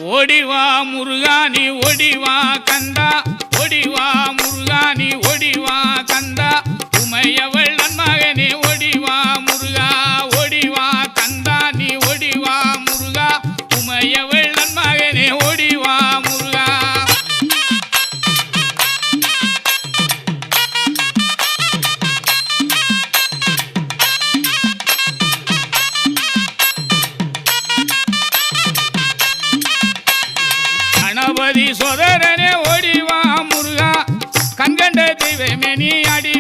ஓடிவா முருகானி ஓடிவா கந்தா ஓடிவா முருகானி ஓடிவா கந்தா உமையவள் நன்மகனே ஓடிவா முருகா ஓடிவா கந்தா நீ ஓடிவா முருகா உமையவள் நன்மகனே ஓடிவா முருகா கணபதி சோதரனே ஓடிவா முருகா கண்கண்ட தெய்வமே நீ அடி